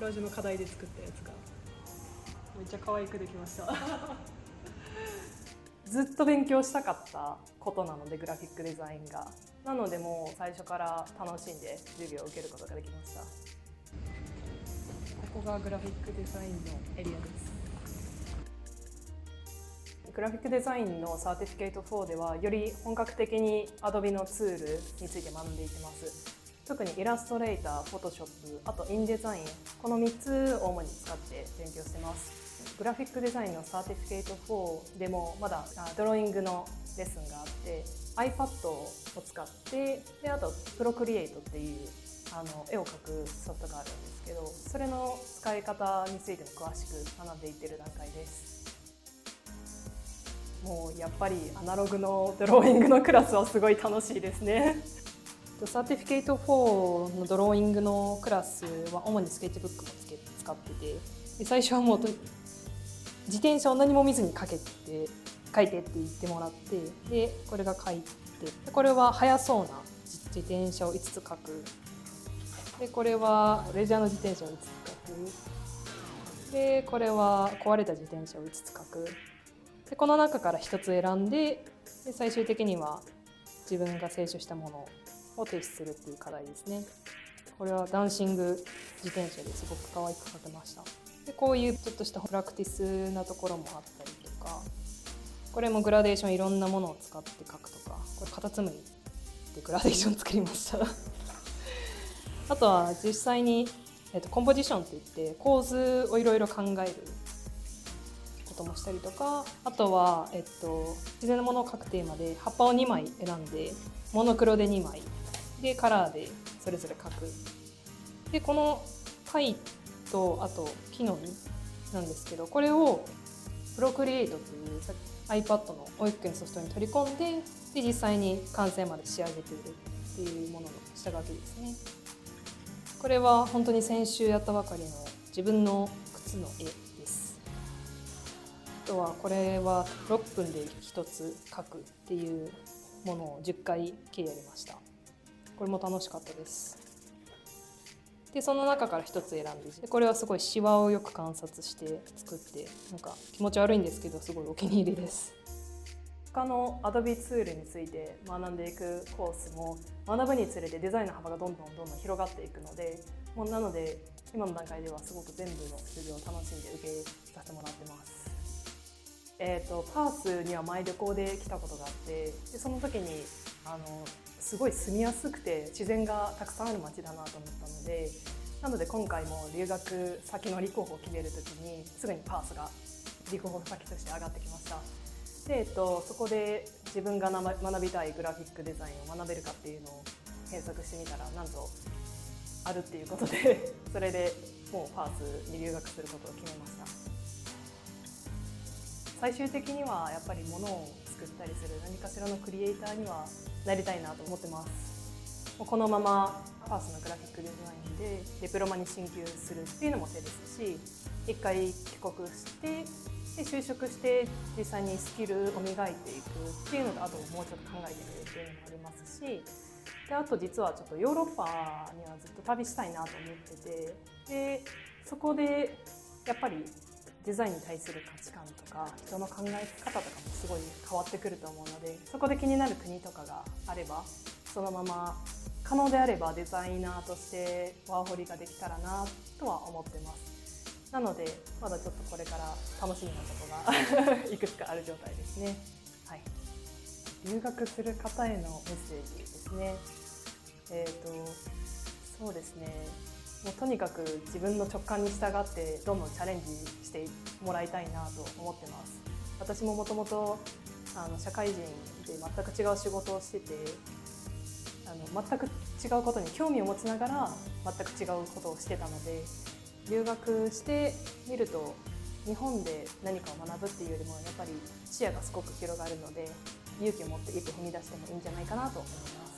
ラジュの課題で作ったやつがめっちゃ可愛くできましたずっと勉強したかったことなので、グラフィックデザインが。なのでもう最初から楽しんで授業を受けることができました。ここがグラフィックデザインのエリアです。グラフィックデザインのサーティフィケート4ではより本格的に Adobe のツールについて学んでいきます。特にイラストレーター、フォトショップ、あとインデザイン、この3つを主に使って勉強してます。グラフィックデザインのサーティフィケート4でもまだドローイングのレッスンがあって、 iPad を使って、であとプロクリエイトっていう絵を描くソフトがあるんですけど、それの使い方についても詳しく学んでいっている段階です。もうやっぱりアナログのドローイングのクラスはすごい楽しいですね。サーティフィケート4のドローイングのクラスは主にスケッチブックも使ってて、で最初はもう自転車を何も見ずに描いてって言ってもらって、でこれが描いて、でこれは速そうな自転車を5つ描く、でこれはレジャーの自転車を5つ描く、でこれは壊れた自転車を5つ描く、でこの中から1つ選んで、最終的には自分が清書したものを提出するっていう課題ですね。これはダンシング自転車ですごく可愛く描けました。でこういうちょっとしたプラクティスなところもあったりとか、これもグラデーションいろんなものを使って描くとか、これカタツムリでグラデーション作りましたあとは実際に、コンポジションっていって構図をいろいろ考えることもしたりとか、あとは、自然なものを描くテーマで葉っぱを2枚選んでモノクロで2枚でカラーでそれぞれ描く。でこの貝とあと木の実なんですけど、これをプロクリエイトという iPad の保育園ソフトに取り込んで、実際に完成まで仕上げているっていうものの下書きですね。これは本当に先週やったばかりの自分の靴の絵です。あとはこれは6分で1つ描くっていうものを10回計やりました。これも楽しかったです。でその中から1つ選んで、これはすごいシワをよく観察して作って、なんか気持ち悪いんですけどすごいお気に入りです。他の Adobe ツールについて学んでいくコースも学ぶにつれてデザインの幅がどんどん広がっていくので、もうなので今の段階ではすごく全部の授業を楽しんで受けさせてもらってます。パースには前旅行で来たことがあって、でその時にすごい住みやすくて自然がたくさんある街だなと思ったので、なので今回も留学先の立候補を決める時にすぐにパースが立候補先として上がってきました。で、そこで自分が学びたいグラフィックデザインを学べるかっていうのを検索してみたら、なんとあるっていうことでそれでもうパースに留学することを決めました。最終的にはやっぱり物を作ったりする何かしらのクリエイターにはなりたいなと思ってます。このままパースのグラフィックデザインでディプロマに進級するっていうのも手ですし、一回帰国してで就職して実際にスキルを磨いていくっていうのと、あともうちょっと考えてみるっていうのもありますし、であと実はちょっとヨーロッパにはずっと旅したいなと思ってて、でそこでやっぱりデザインに対する価値観とか人の考え方とかもすごい変わってくると思うので、そこで気になる国とかがあればそのまま可能であればデザイナーとしてワーホリができたらなとは思ってます。なのでまだちょっとこれから楽しみなことがいくつかある状態ですね。はい、留学する方へのメッセージですね。そうですね、もうとにかく自分の直感に従ってどんどんチャレンジしてもらいたいなと思ってます。私ももともと社会人で全く違う仕事をしてて、全く違うことに興味を持ちながら全く違うことをしてたので、留学してみると日本で何かを学ぶっていうよりもやっぱり視野がすごく広がるので、勇気を持って一歩踏み出してもいいんじゃないかなと思います。